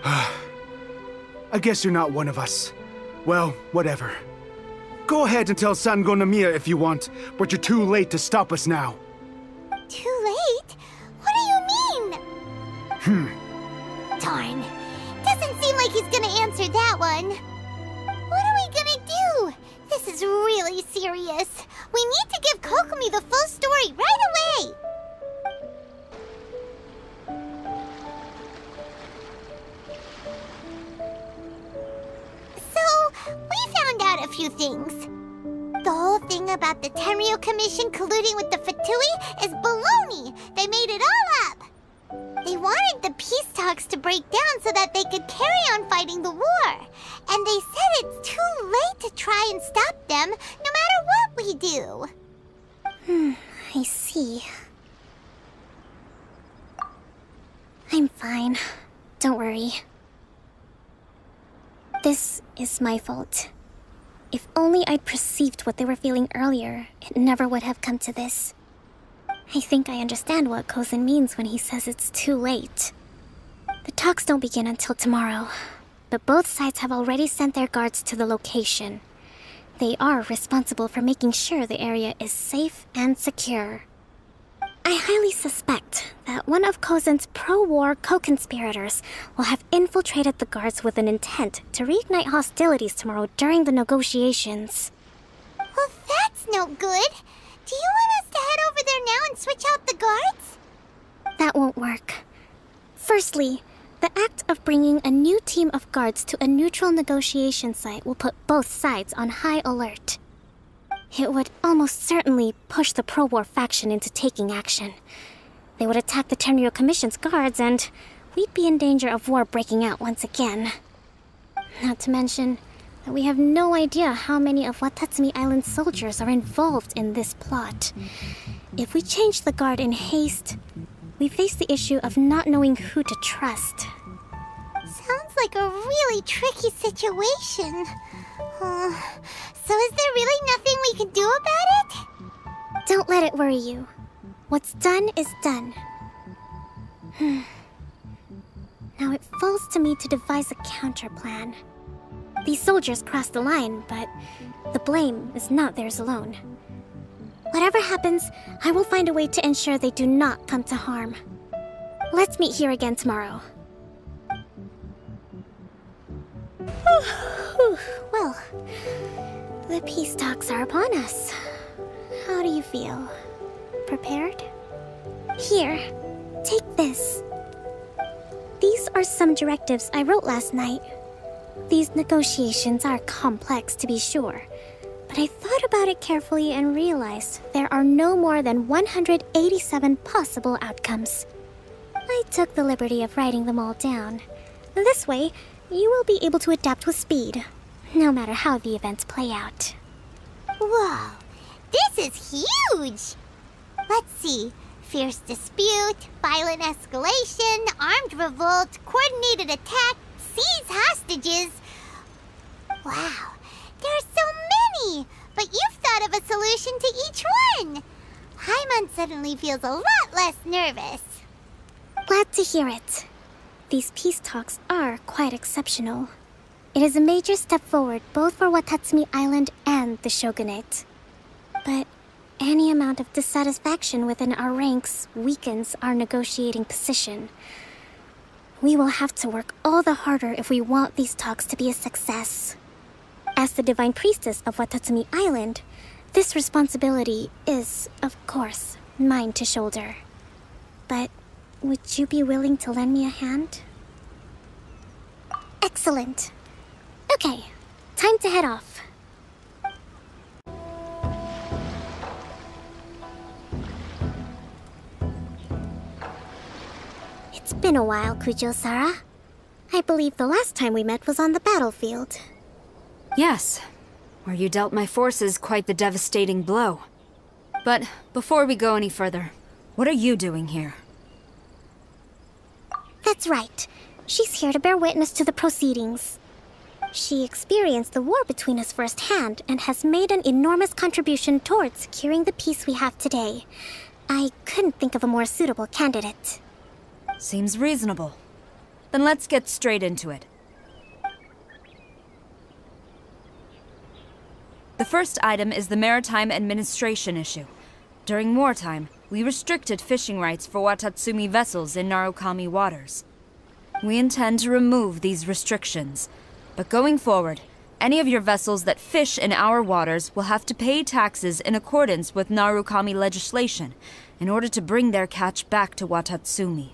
I guess you're not one of us. Well, whatever. Go ahead and tell Sango Namiya if you want, but you're too late to stop us now. Too late? What do you mean? Darn. Doesn't seem like he's gonna answer that one. What are we gonna do? This is really serious. We need to give Kokomi the full story right away. So, we found out a few things. The whole thing about the Tenryou Commission colluding with the Fatui is baloney. They made it all up. They wanted the peace talks to break down so that they could carry on fighting the war. And they said it's too late to try and stop them, no matter what we do. I see. I'm fine. Don't worry. This is my fault. If only I'd perceived what they were feeling earlier, it never would have come to this. I think I understand what Kozen means when he says it's too late. The talks don't begin until tomorrow, but both sides have already sent their guards to the location. They are responsible for making sure the area is safe and secure. I highly suspect that one of Kozen's pro-war co-conspirators will have infiltrated the guards with an intent to reignite hostilities tomorrow during the negotiations. Well, that's no good. Do you want us to head over there now and switch out the guards? That won't work. Firstly, the act of bringing a new team of guards to a neutral negotiation site will put both sides on high alert. It would almost certainly push the pro-war faction into taking action. They would attack the Tenryou Commission's guards, and we'd be in danger of war breaking out once again. Not to mention that we have no idea how many of Watatsumi Island's soldiers are involved in this plot. If we change the guard in haste, we face the issue of not knowing who to trust. Sounds like a really tricky situation. So is there really nothing we can do about it? Don't let it worry you. What's done is done. Now it falls to me to devise a counter plan. These soldiers crossed the line, but the blame is not theirs alone. Whatever happens, I will find a way to ensure they do not come to harm. Let's meet here again tomorrow. Well, the peace talks are upon us. How do you feel? Prepared? Here, take this. These are some directives I wrote last night. These negotiations are complex, to be sure, but I thought about it carefully and realized there are no more than 187 possible outcomes. I took the liberty of writing them all down. This way, you will be able to adapt with speed, no matter how the events play out. Whoa, this is huge! Let's see. Fierce dispute, violent escalation, armed revolt, coordinated attack, seize hostages. Wow, there are so many! But you've thought of a solution to each one! Paimon suddenly feels a lot less nervous. Glad to hear it. These peace talks are quite exceptional. It is a major step forward both for Watatsumi Island and the Shogunate. But any amount of dissatisfaction within our ranks weakens our negotiating position. We will have to work all the harder if we want these talks to be a success. As the Divine Priestess of Watatsumi Island, this responsibility is, of course, mine to shoulder. But would you be willing to lend me a hand? Excellent. Okay, time to head off. It's been a while, КУДЗÖ SARA. I believe the last time we met was on the battlefield. Yes, where you dealt my forces quite the devastating blow. But before we go any further, what are you doing here? That's right. She's here to bear witness to the proceedings. She experienced the war between us firsthand and has made an enormous contribution towards securing the peace we have today. I couldn't think of a more suitable candidate. Seems reasonable. Then let's get straight into it. The first item is the Maritime Administration issue. During wartime, we restricted fishing rights for Watatsumi vessels in Narukami waters. We intend to remove these restrictions, but going forward, any of your vessels that fish in our waters will have to pay taxes in accordance with Narukami legislation in order to bring their catch back to Watatsumi.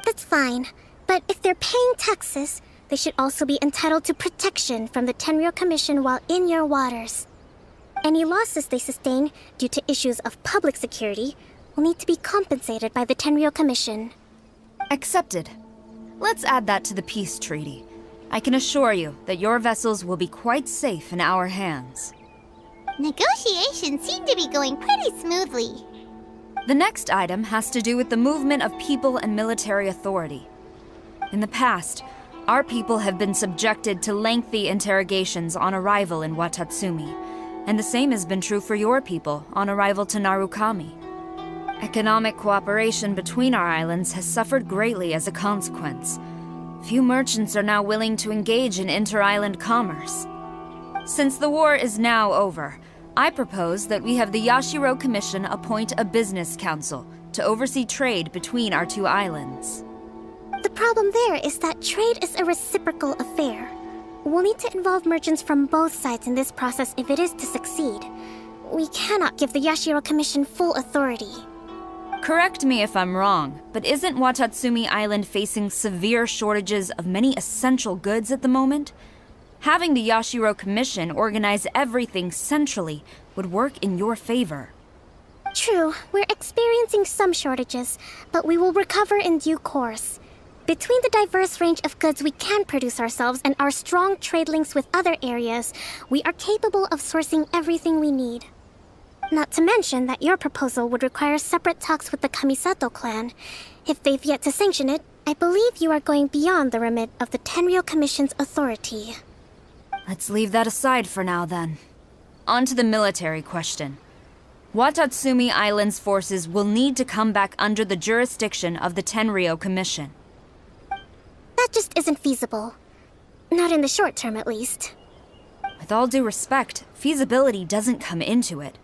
That's fine, but if they're paying taxes, they should also be entitled to protection from the Tenryou Commission while in your waters. Any losses they sustain due to issues of public security will need to be compensated by the Tenryou Commission. Accepted. Let's add that to the peace treaty. I can assure you that your vessels will be quite safe in our hands. Negotiations seem to be going pretty smoothly. The next item has to do with the movement of people and military authority. In the past, our people have been subjected to lengthy interrogations on arrival in Watatsumi, and the same has been true for your people on arrival to Narukami. Economic cooperation between our islands has suffered greatly as a consequence. Few merchants are now willing to engage in inter-island commerce. Since the war is now over, I propose that we have the Yashiro Commission appoint a business council to oversee trade between our two islands. The problem there is that trade is a reciprocal affair. We'll need to involve merchants from both sides in this process if it is to succeed. We cannot give the Yashiro Commission full authority. Correct me if I'm wrong, but isn't Watatsumi Island facing severe shortages of many essential goods at the moment? Having the Yashiro Commission organize everything centrally would work in your favor. True, we're experiencing some shortages, but we will recover in due course. Between the diverse range of goods we can produce ourselves and our strong trade links with other areas, we are capable of sourcing everything we need. Not to mention that your proposal would require separate talks with the Kamisato clan. If they've yet to sanction it, I believe you are going beyond the remit of the Tenryou Commission's authority. Let's leave that aside for now, then. On to the military question. Watatsumi Island's forces will need to come back under the jurisdiction of the Tenryou Commission. That just isn't feasible. Not in the short term, at least. With all due respect, feasibility doesn't come into it.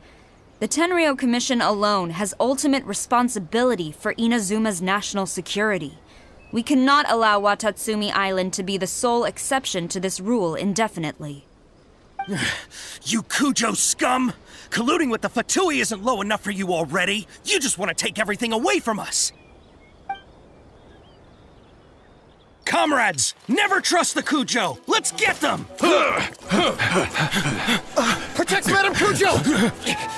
The Tenryou Commission alone has ultimate responsibility for Inazuma's national security. We cannot allow Watatsumi Island to be the sole exception to this rule indefinitely. You КУДЗÖ scum! Colluding with the Fatui isn't low enough for you already! You just want to take everything away from us! Comrades, never trust the КУДЗÖ! Let's get them! Protect Madame КУДЗÖ!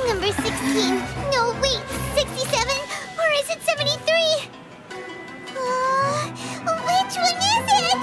Number 16. No, wait, 67? Or is it 73? Which one is it?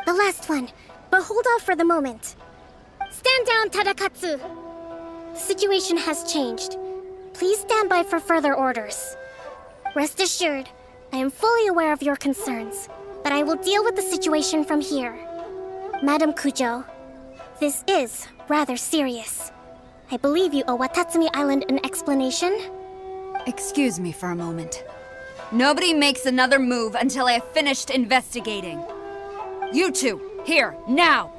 The last one, but hold off for the moment. Stand down, Tadakatsu! The situation has changed. Please stand by for further orders. Rest assured, I am fully aware of your concerns, but I will deal with the situation from here. Madam КУДЗÖ, this is rather serious. I believe you owe Watatsumi Island an explanation? Excuse me for a moment. Nobody makes another move until I have finished investigating. You two, here, now!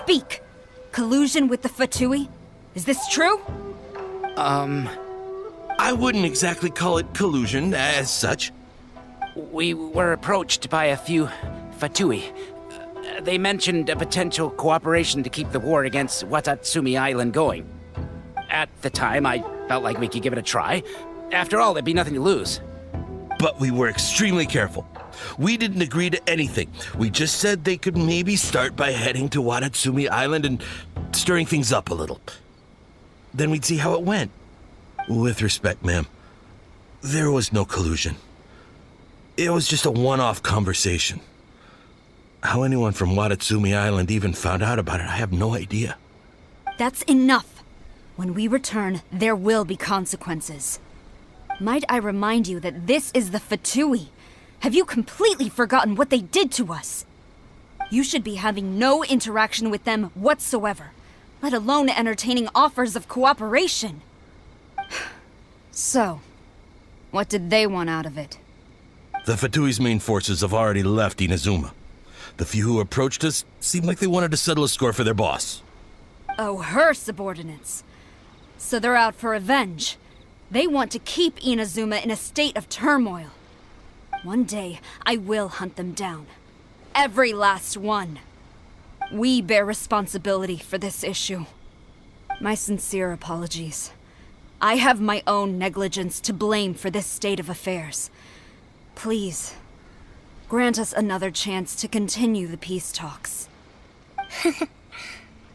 Speak! Collusion with the Fatui? Is this true? I wouldn't exactly call it collusion as such. We were approached by a few Fatui. They mentioned a potential cooperation to keep the war against Watatsumi Island going. At the time, I felt like we could give it a try. After all, there'd be nothing to lose. But we were extremely careful. We didn't agree to anything. We just said they could maybe start by heading to Watatsumi Island and stirring things up a little. Then we'd see how it went. With respect, ma'am, there was no collusion. It was just a one-off conversation. How anyone from Watatsumi Island even found out about it, I have no idea. That's enough. When we return, there will be consequences. Might I remind you that this is the Fatui? Have you completely forgotten what they did to us? You should be having no interaction with them whatsoever, let alone entertaining offers of cooperation. So, what did they want out of it? The Fatui's main forces have already left Inazuma. The few who approached us seemed like they wanted to settle a score for their boss. Oh, her subordinates. So they're out for revenge. They want to keep Inazuma in a state of turmoil. One day, I will hunt them down. Every last one. We bear responsibility for this issue. My sincere apologies. I have my own negligence to blame for this state of affairs. Please, grant us another chance to continue the peace talks.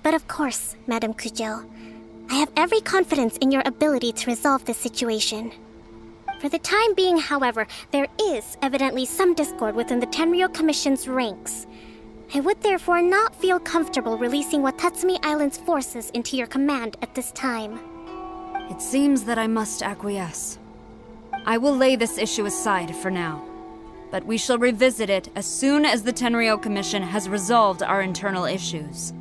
But of course, Madame КУДЗÖ. I have every confidence in your ability to resolve this situation. For the time being, however, there is evidently some discord within the Tenryou Commission's ranks. I would therefore not feel comfortable releasing Watatsumi Island's forces into your command at this time. It seems that I must acquiesce. I will lay this issue aside for now, but we shall revisit it as soon as the Tenryou Commission has resolved our internal issues.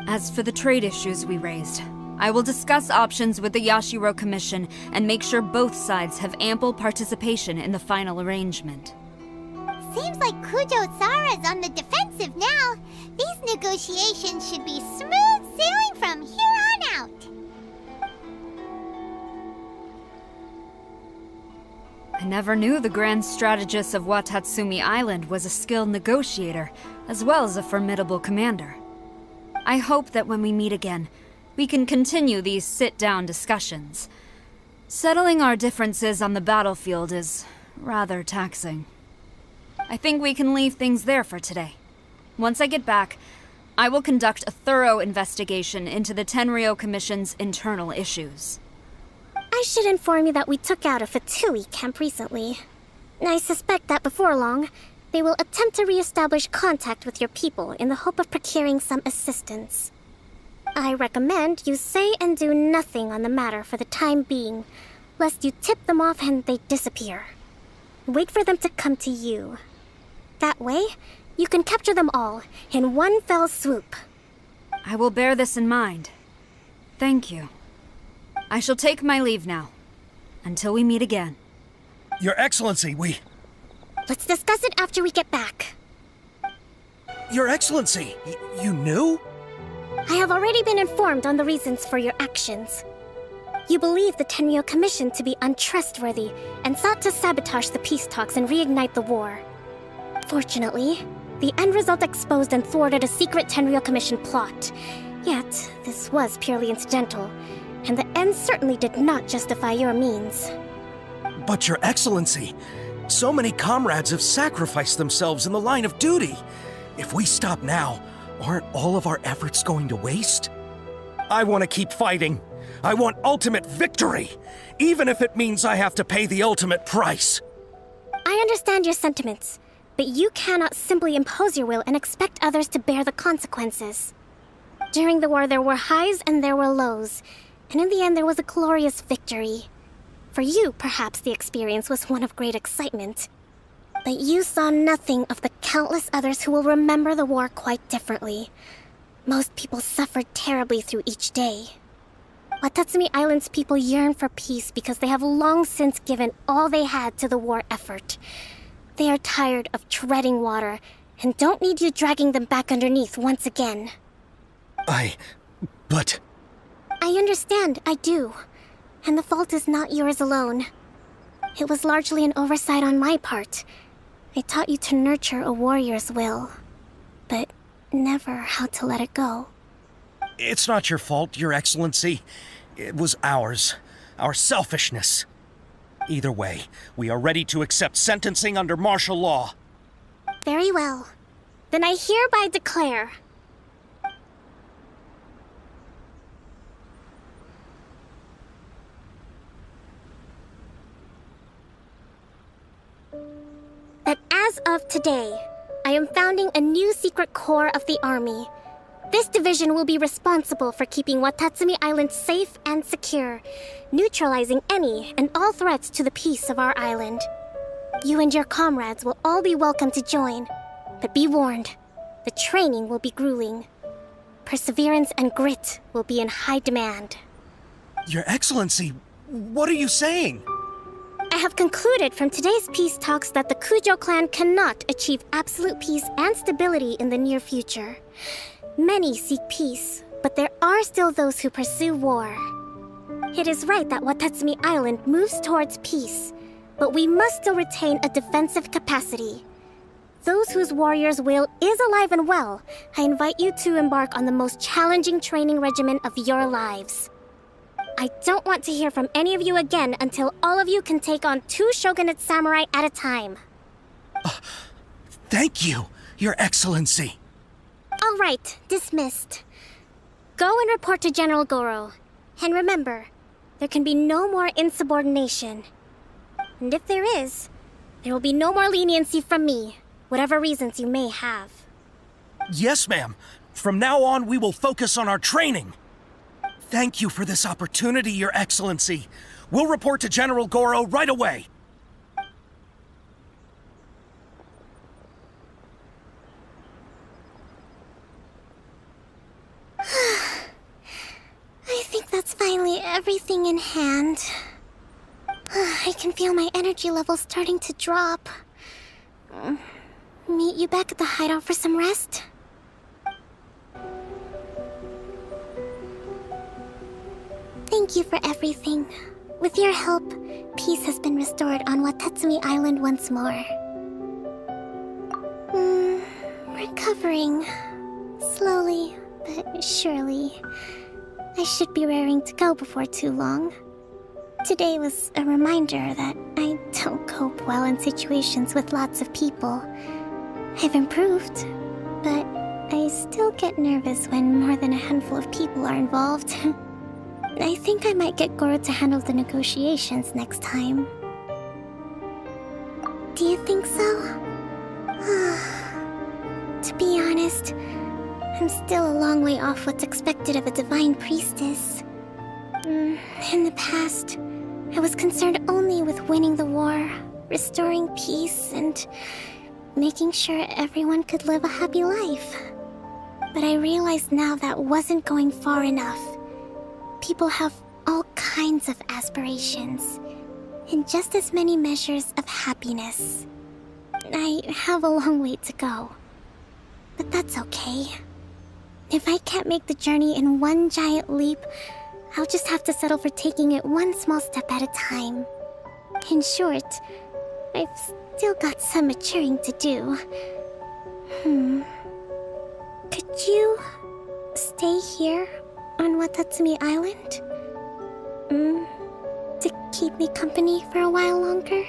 As for the trade issues we raised, I will discuss options with the Yashiro Commission and make sure both sides have ample participation in the final arrangement. Seems like САРА's on the defensive now. These negotiations should be smooth sailing from here on out. I never knew the grand strategist of Watatsumi Island was a skilled negotiator, as well as a formidable commander. I hope that when we meet again, we can continue these sit-down discussions. Settling our differences on the battlefield is rather taxing. I think we can leave things there for today. Once I get back, I will conduct a thorough investigation into the Tenryou Commission's internal issues. I should inform you that we took out a Fatui camp recently. I suspect that before long, they will attempt to re-establish contact with your people in the hope of procuring some assistance. I recommend you say and do nothing on the matter for the time being, lest you tip them off and they disappear. Wait for them to come to you. That way, you can capture them all in one fell swoop. I will bear this in mind. Thank you. I shall take my leave now. Until we meet again. Your Excellency, Let's discuss it after we get back. Your Excellency, you knew? I have already been informed on the reasons for your actions. You believe the Tenryou Commission to be untrustworthy and sought to sabotage the peace talks and reignite the war. Fortunately, the end result exposed and thwarted a secret Tenryou Commission plot. Yet, this was purely incidental, and the end certainly did not justify your means. But Your Excellency, so many comrades have sacrificed themselves in the line of duty. If we stop now, aren't all of our efforts going to waste? I want to keep fighting. I want ultimate victory, even if it means I have to pay the ultimate price. I understand your sentiments, but you cannot simply impose your will and expect others to bear the consequences. During the war, there were highs and there were lows, and in the end, there was a glorious victory. For you, perhaps the experience was one of great excitement. But you saw nothing of the countless others who will remember the war quite differently. Most people suffered terribly through each day. Watatsumi Island's people yearn for peace because they have long since given all they had to the war effort. They are tired of treading water and don't need you dragging them back underneath once again. But... I understand, I do. And the fault is not yours alone. It was largely an oversight on my part. I taught you to nurture a warrior's will, but never how to let it go. It's not your fault, Your Excellency. It was ours. Our selfishness. Either way, we are ready to accept sentencing under martial law. Very well. Then I hereby declare... that as of today, I am founding a new secret corps of the army. This division will be responsible for keeping Watatsumi Island safe and secure, neutralizing any and all threats to the peace of our island. You and your comrades will all be welcome to join, but be warned, the training will be grueling. Perseverance and grit will be in high demand. Your Excellency, what are you saying? I have concluded from today's peace talks that the КУДЗÖ clan cannot achieve absolute peace and stability in the near future. Many seek peace, but there are still those who pursue war. It is right that Watatsumi Island moves towards peace, but we must still retain a defensive capacity. Those whose warrior's will is alive and well, I invite you to embark on the most challenging training regimen of your lives. I don't want to hear from any of you again until all of you can take on 2 shogunate samurai at a time. Thank you, Your Excellency. All right, dismissed. Go and report to General Goro. And remember, there can be no more insubordination. And if there is, there will be no more leniency from me, whatever reasons you may have. Yes, ma'am. From now on, we will focus on our training. Thank you for this opportunity, Your Excellency. We'll report to General Goro right away. I think that's finally everything in hand. I can feel my energy levels starting to drop. Meet you back at the hideout for some rest? Thank you for everything. With your help, peace has been restored on Watatsumi Island once more. Recovering. Slowly, but surely. I should be raring to go before too long. Today was a reminder that I don't cope well in situations with lots of people. I've improved, but I still get nervous when more than a handful of people are involved. I think I might get Goro to handle the negotiations next time. Do you think so? To be honest, I'm still a long way off what's expected of a divine priestess. In the past, I was concerned only with winning the war, restoring peace, and making sure everyone could live a happy life. But I realize now that wasn't going far enough. People have all kinds of aspirations, and just as many measures of happiness. I have a long way to go, but that's okay. If I can't make the journey in one giant leap, I'll just have to settle for taking it one small step at a time. In short, I've still got some maturing to do. Could you stay here on Watatsumi Island? To keep me company for a while longer?